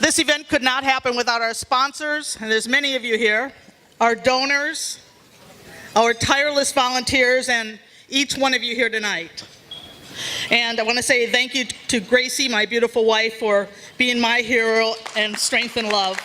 This event could not happen without our sponsors, and there's many of you here, our donors, our tireless volunteers, and each one of you here tonight. And I want to say thank you to Gracie, my beautiful wife, for being my hero and strength and love.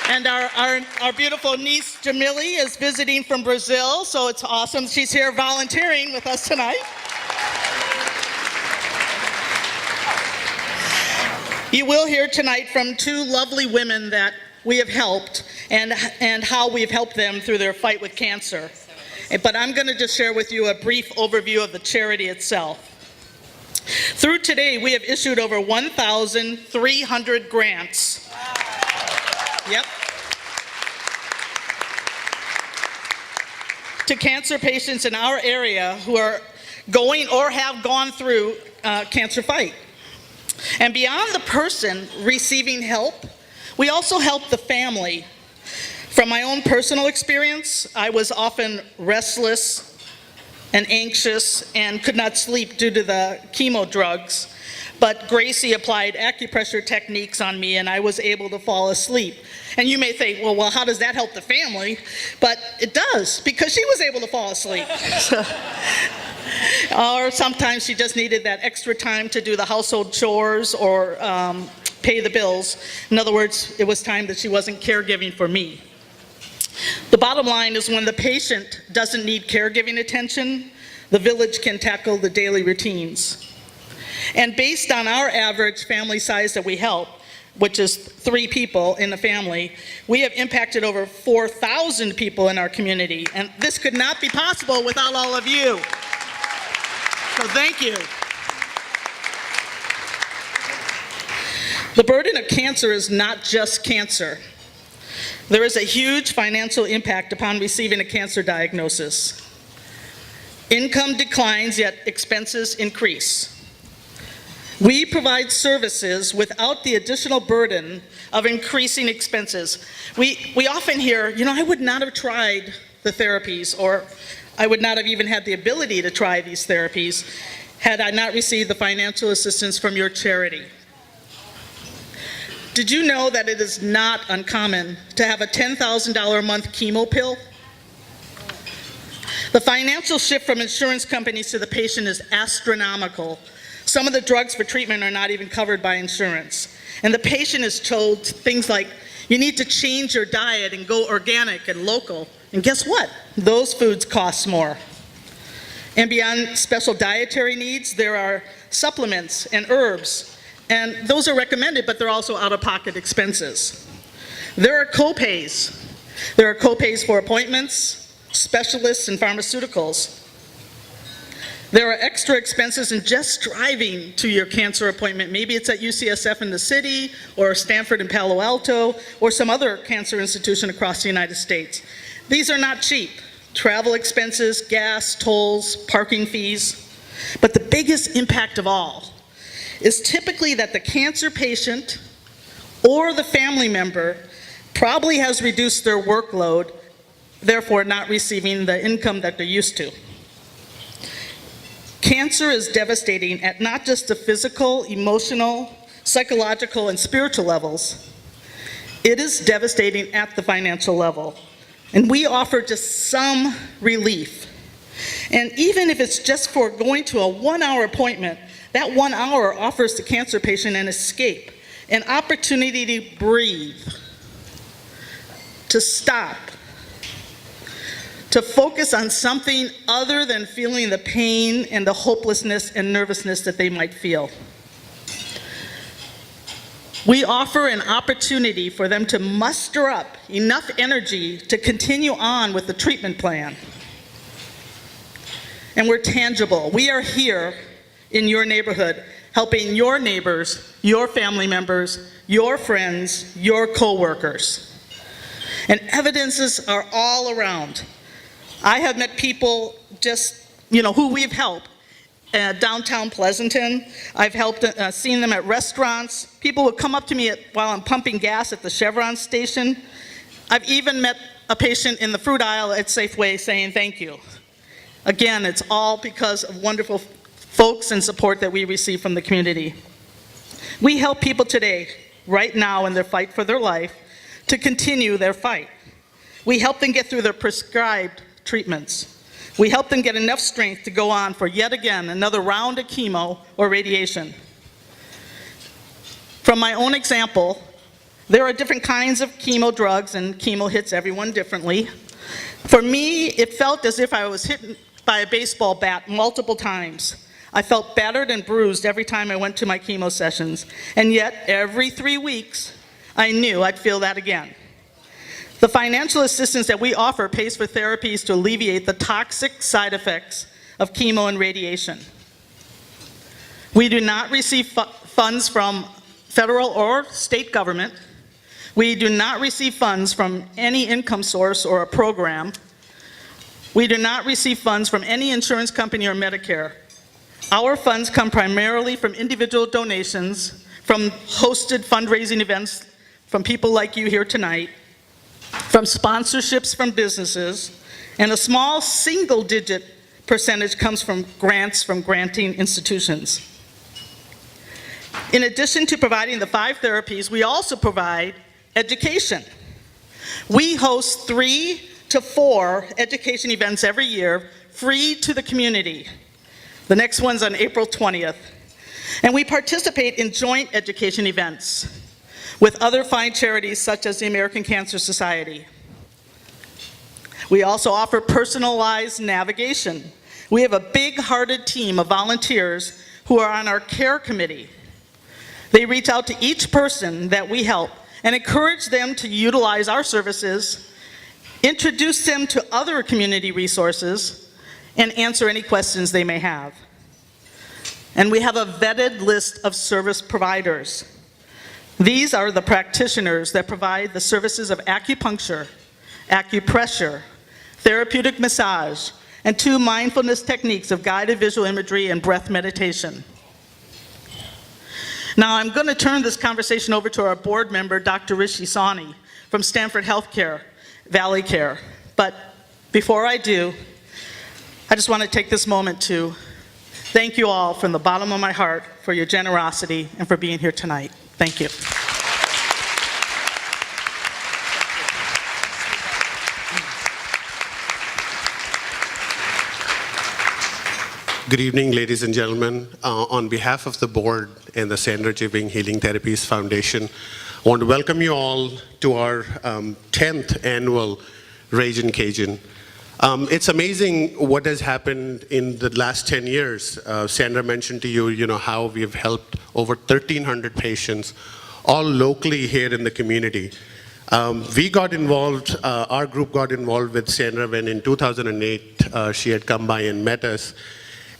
And our beautiful niece, Jamili, is visiting from Brazil, so it's awesome she's here volunteering with us tonight. You will hear tonight from two lovely women that we have helped and how we've helped them through their fight with cancer. But I'm going to just share with you a brief overview of the charity itself. Through today, we have issued over 1,300 grants. Yep. To cancer patients in our area who are going or have gone through cancer fight. And beyond the person receiving help, we also help the family. From my own personal experience, I was often restless and anxious and could not sleep due to the chemo drugs. But Gracie applied acupressure techniques on me and I was able to fall asleep. And you may think, well, how does that help the family? But it does, because she was able to fall asleep. Or sometimes she just needed that extra time to do the household chores or pay the bills. In other words, it was time that she wasn't caregiving for me. The bottom line is when the patient doesn't need caregiving attention, the village can tackle the daily routines. And based on our average family size that we help, which is 3 people in the family, we have impacted over 4,000 people in our community. And this could not be possible without all of you. So thank you. The burden of cancer is not just cancer. There is a huge financial impact upon receiving a cancer diagnosis. Income declines, yet expenses increase. We provide services without the additional burden of increasing expenses. We often hear, I would not have tried the therapies, or I would not have even had the ability to try these therapies had I not received the financial assistance from your charity. Did you know that it is not uncommon to have a $10,000 a month chemo pill? The financial shift from insurance companies to the patient is astronomical. Some of the drugs for treatment are not even covered by insurance. And the patient is told things like, you need to change your diet and go organic and local. And guess what? Those foods cost more. And beyond special dietary needs, there are supplements and herbs. And those are recommended, but they're also out-of-pocket expenses. There are co-pays. There are co-pays for appointments, specialists, and pharmaceuticals. There are extra expenses in just driving to your cancer appointment. Maybe it's at UCSF in the city, or Stanford in Palo Alto, or some other cancer institution across the United States. These are not cheap. Travel expenses, gas, tolls, parking fees. But the biggest impact of all is typically that the cancer patient or the family member probably has reduced their workload, therefore not receiving the income that they're used to. Cancer is devastating at not just the physical, emotional, psychological, and spiritual levels. It is devastating at the financial level. And we offer just some relief. And even if it's just for going to a 1-hour appointment, that 1 hour offers the cancer patient an escape, an opportunity to breathe, to stop, to focus on something other than feeling the pain and the hopelessness and nervousness that they might feel. We offer an opportunity for them to muster up enough energy to continue on with the treatment plan. And we're tangible. We are here in your neighborhood, helping your neighbors, your family members, your friends, your co-workers. And evidences are all around. I have met people just, who we've helped. Downtown Pleasanton, I've helped, seen them at restaurants. People would come up to me while I'm pumping gas at the Chevron station. I've even met a patient in the fruit aisle at Safeway saying thank you. Again, it's all because of wonderful folks and support that we receive from the community. We help people today, right now in their fight for their life, to continue their fight. We help them get through their prescribed treatments. We help them get enough strength to go on for yet again another round of chemo or radiation. From my own example, there are different kinds of chemo drugs, and chemo hits everyone differently. For me, it felt as if I was hit by a baseball bat multiple times. I felt battered and bruised every time I went to my chemo sessions, and yet every 3 weeks, I knew I'd feel that again. The financial assistance that we offer pays for therapies to alleviate the toxic side effects of chemo and radiation. We do not receive funds from federal or state government. We do not receive funds from any income source or a program. We do not receive funds from any insurance company or Medicare. Our funds come primarily from individual donations, from hosted fundraising events from people like you here tonight, from sponsorships from businesses, and a small single-digit percentage comes from grants from granting institutions. In addition to providing the 5 therapies, we also provide education. We host 3 to 4 education events every year, free to the community. The next one's on April 20th. And we participate in joint education events with other fine charities such as the American Cancer Society. We also offer personalized navigation. We have a big-hearted team of volunteers who are on our care committee. They reach out to each person that we help and encourage them to utilize our services, introduce them to other community resources, and answer any questions they may have. And we have a vetted list of service providers. These are the practitioners that provide the services of acupuncture, acupressure, therapeutic massage, and 2 mindfulness techniques of guided visual imagery and breath meditation. Now I'm going to turn this conversation over to our board member, Dr. Rishi Sawhney from Stanford Healthcare, Valley Care. But before I do, I just want to take this moment to thank you all from the bottom of my heart for your generosity and for being here tonight. Thank you. Good evening, ladies and gentlemen. On behalf of the board and the Sandra J. Bing Healing Therapies Foundation, I want to welcome you all to our 10th annual Ragin' Cajun. It's amazing what has happened in the last 10 years. Sandra mentioned to you, how we've helped over 1,300 patients, all locally here in the community. We got involved, our group got involved with Sandra when in 2008 she had come by and met us.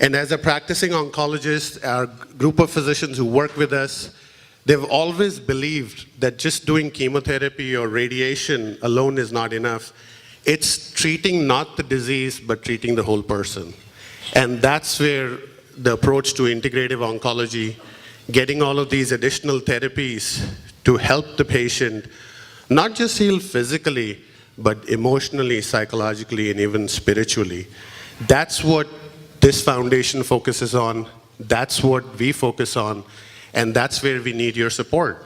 And as a practicing oncologist, our group of physicians who work with us, they've always believed that just doing chemotherapy or radiation alone is not enough. It's treating not the disease, but treating the whole person. And that's where the approach to integrative oncology, getting all of these additional therapies to help the patient, not just heal physically, but emotionally, psychologically, and even spiritually. That's what this foundation focuses on, that's what we focus on, and that's where we need your support.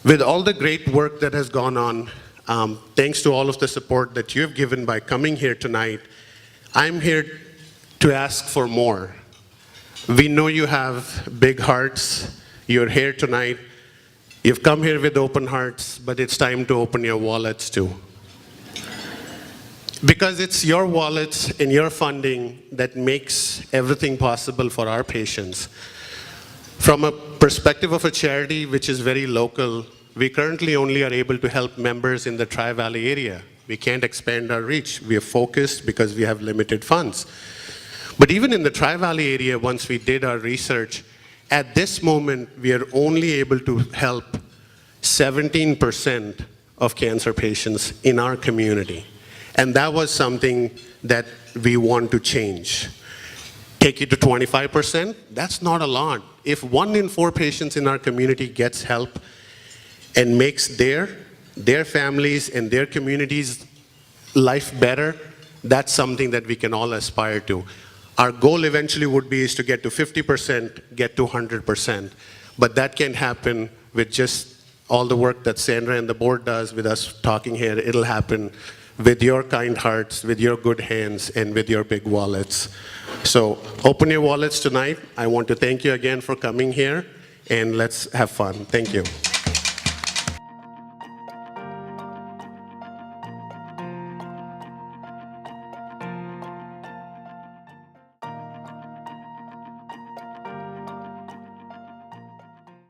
With all the great work that has gone on, thanks to all of the support that you have given by coming here tonight, I'm here to ask for more. We know you have big hearts, you're here tonight, you've come here with open hearts, but it's time to open your wallets too. Because it's your wallets and your funding that makes everything possible for our patients. From a perspective of a charity which is very local, we currently only are able to help members in the Tri-Valley area. We can't expand our reach. We are focused because we have limited funds. But even in the Tri-Valley area, once we did our research, at this moment, we are only able to help 17% of cancer patients in our community. And that was something that we want to change. Take it to 25%, that's not a lot. If 1 in 4 patients in our community gets help and makes their families and their communities' life better, that's something that we can all aspire to. Our goal eventually would be is to get to 50%, get to 100%. But that can't happen with just all the work that Sandra and the board does with us talking here. It'll happen with your kind hearts, with your good hands, and with your big wallets. So open your wallets tonight. I want to thank you again for coming here, and let's have fun. Thank you.